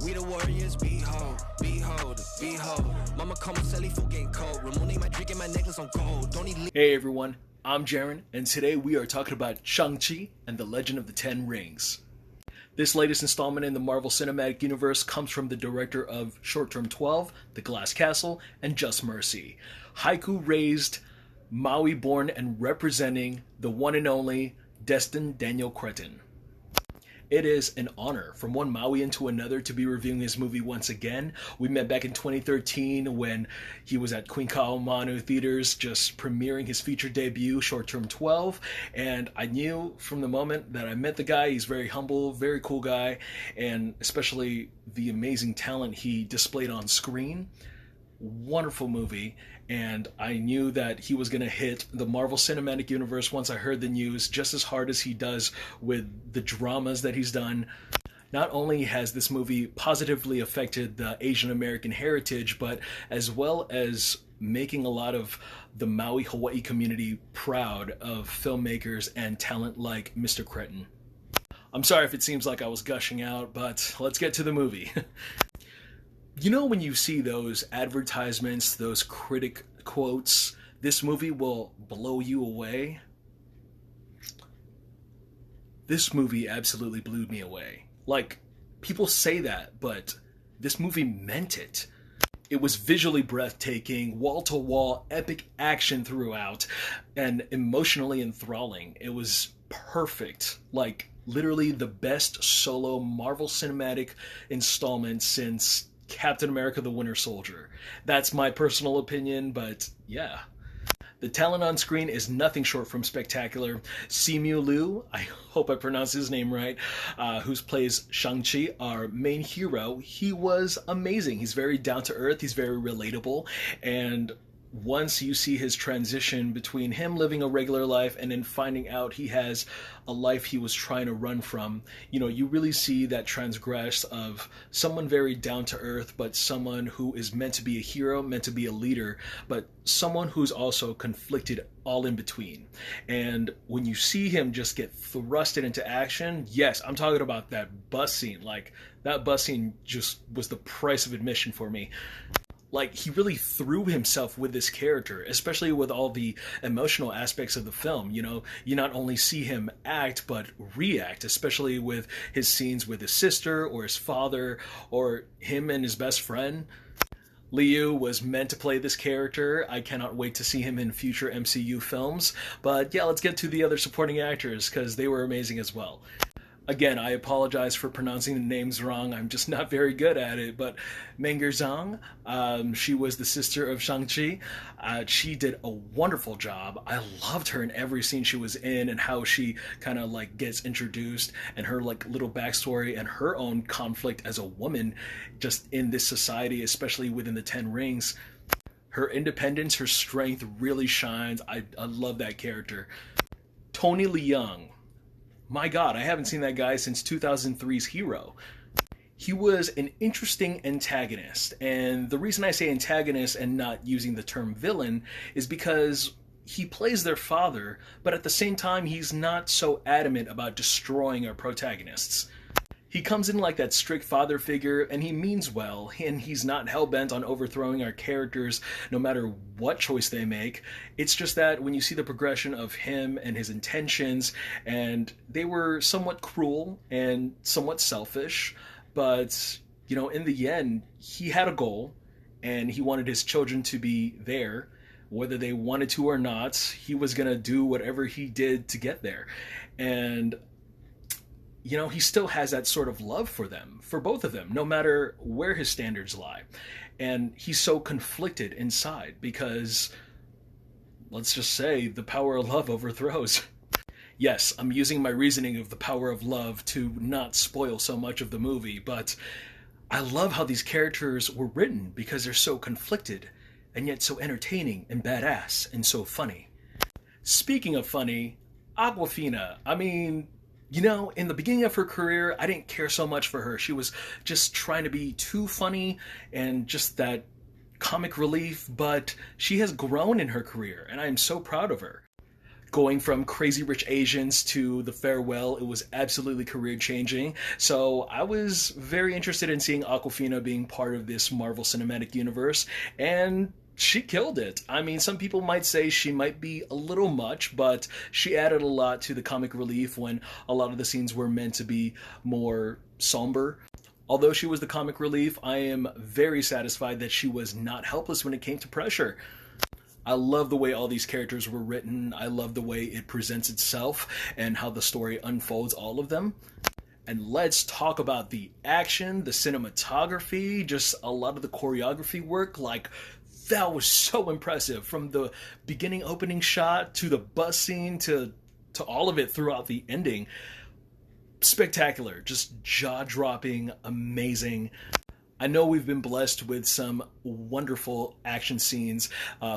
We the warriors, behold, behold, behold. Mama call me Sally for getting cold. Ramone my drink and my necklace on gold. Don't need. Hey everyone, I'm Jaren, and today we are talking about Shang-Chi and the Legend of the Ten Rings. This latest installment in the Marvel Cinematic Universe comes from the director of Short Term 12, The Glass Castle, and Just Mercy. Haiku raised, Maui born and representing the one and only Destin Daniel Cretton. It is an honor from one Mauian to another to be reviewing his movie once again. We met back in 2013 when he was at Queen Kaumanu Theaters just premiering his feature debut, Short Term 12, and I knew from the moment that I met the guy, he's very humble, very cool guy, and especially the amazing talent he displayed on screen. Wonderful movie, and I knew that he was going to hit the Marvel Cinematic Universe once I heard the news, just as hard as he does with the dramas that he's done. Not only has this movie positively affected the Asian American heritage, but as well as making a lot of the Maui, Hawaii community proud of filmmakers and talent like Mr. Cretton. I'm sorry if it seems like I was gushing out, but let's get to the movie. You know when you see those advertisements, those critic quotes, this movie will blow you away? This movie absolutely blew me away. Like, people say that, but this movie meant it. It was visually breathtaking, wall-to-wall, epic action throughout, and emotionally enthralling. It was perfect. Like, literally the best solo Marvel Cinematic installment since Captain America the Winter Soldier. That's my personal opinion, but yeah. The talent on screen is nothing short from spectacular. Simu Liu, I hope I pronounced his name right, who plays Shang-Chi, our main hero. He was amazing. He's very down-to-earth, he's very relatable, and once you see his transition between him living a regular life and then finding out he has a life he was trying to run from, you know, you really see that transgress of someone very down to earth, but someone who is meant to be a hero, meant to be a leader, but someone who's also conflicted all in between. And when you see him just get thrusted into action, yes, I'm talking about that bus scene. Like, that bus scene just was the price of admission for me. Like, he really threw himself with this character, especially with all the emotional aspects of the film. You know, you not only see him act, but react, especially with his scenes with his sister or his father or him and his best friend. Liu was meant to play this character. I cannot wait to see him in future MCU films. But yeah, let's get to the other supporting actors, because they were amazing as well. Again, I apologize for pronouncing the names wrong. I'm just not very good at it. But Menger Zhang, she was the sister of Shang-Chi. She did a wonderful job. I loved her in every scene she was in, and how she kind of like gets introduced, and her like little backstory and her own conflict as a woman just in this society, especially within the Ten Rings. Her independence, her strength really shines. I love that character. Tony Leung. My God, I haven't seen that guy since 2003's Hero. He was an interesting antagonist, and the reason I say antagonist and not using the term villain is because he plays their father, but at the same time he's not so adamant about destroying our protagonists. He comes in like that strict father figure, and he means well, and he's not hell-bent on overthrowing our characters no matter what choice they make. It's just that when you see the progression of him and his intentions, and they were somewhat cruel and somewhat selfish, but, you know, in the end, he had a goal, and he wanted his children to be there. Whether they wanted to or not, he was going to do whatever he did to get there. And you know, he still has that sort of love for them, for both of them, no matter where his standards lie. And he's so conflicted inside because, let's just say, the power of love overthrows. Yes, I'm using my reasoning of the power of love to not spoil so much of the movie, but I love how these characters were written because they're so conflicted, and yet so entertaining and badass and so funny. Speaking of funny, Awkwafina, I mean, you know, in the beginning of her career, I didn't care so much for her. She was just trying to be too funny and just that comic relief, but she has grown in her career, and I am so proud of her. Going from Crazy Rich Asians to The Farewell, it was absolutely career changing. So I was very interested in seeing Awkwafina being part of this Marvel Cinematic Universe, and she killed it. I mean, some people might say she might be a little much, but she added a lot to the comic relief when a lot of the scenes were meant to be more somber. Although she was the comic relief, I am very satisfied that she was not helpless when it came to pressure. I love the way all these characters were written. I love the way it presents itself and how the story unfolds all of them. And let's talk about the action, the cinematography, just a lot of the choreography work. Like, that was so impressive. From the beginning opening shot to the bus scene to all of it throughout the ending. Spectacular, just jaw-dropping, amazing. I know we've been blessed with some wonderful action scenes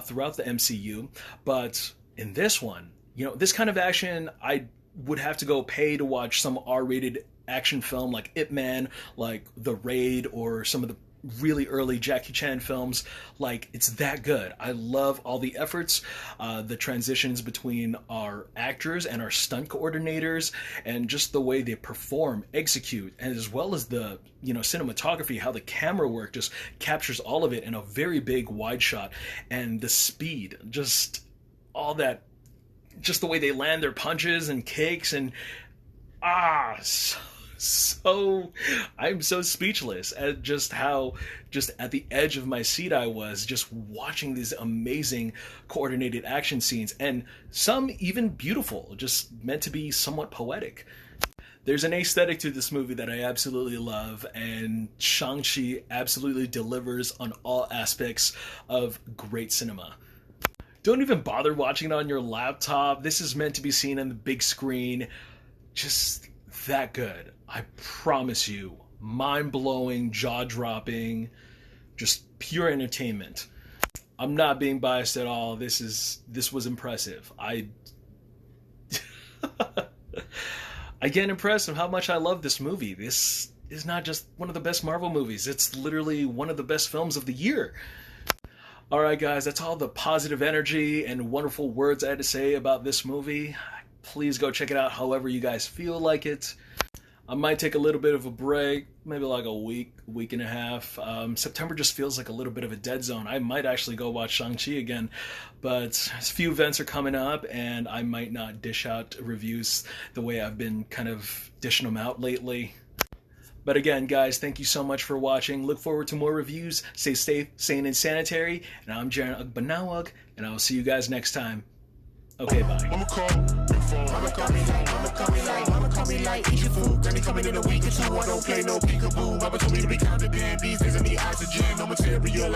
throughout the MCU, but in this one, this kind of action, I would have to go pay to watch some R-rated action film like Ip Man, like The Raid, or some of the really early Jackie Chan films. Like, it's that good. I love all the efforts, the transitions between our actors and our stunt coordinators, and just the way they perform, execute, and as well as the cinematography, how the camera work just captures all of it in a very big wide shot, and the speed, just all that, just the way they land their punches and kicks, and so I'm so speechless at just how at the edge of my seat I was just watching these amazing coordinated action scenes, and some even beautiful, just meant to be somewhat poetic. There's an aesthetic to this movie that I absolutely love, and Shang-Chi absolutely delivers on all aspects of great cinema. Don't even bother watching it on your laptop. This is meant to be seen on the big screen. Just that good. I promise you. Mind-blowing, jaw-dropping, just pure entertainment. I'm not being biased at all. This was impressive. I get impressed with how much I love this movie. This is not just one of the best Marvel movies. It's literally one of the best films of the year. Alright guys, that's all the positive energy and wonderful words I had to say about this movie. Please go check it out however you guys feel like it. I might take a little bit of a break, maybe like a week and a half. September just feels like a little bit of a dead zone. I might actually go watch Shang-Chi again, but a few events are coming up, and I might not dish out reviews the way I've been kind of dishing them out lately. But again, guys, thank you so much for watching. Look forward to more reviews. Stay safe, sane, and sanitary. And I'm Jaren Ugbanawag, and I will see you guys next time. Okay, bye. Mama call me like, eat your food. Granny coming in a week or two. I don't play no peekaboo. Mama told me to be counted in. These days I need oxygen, no material.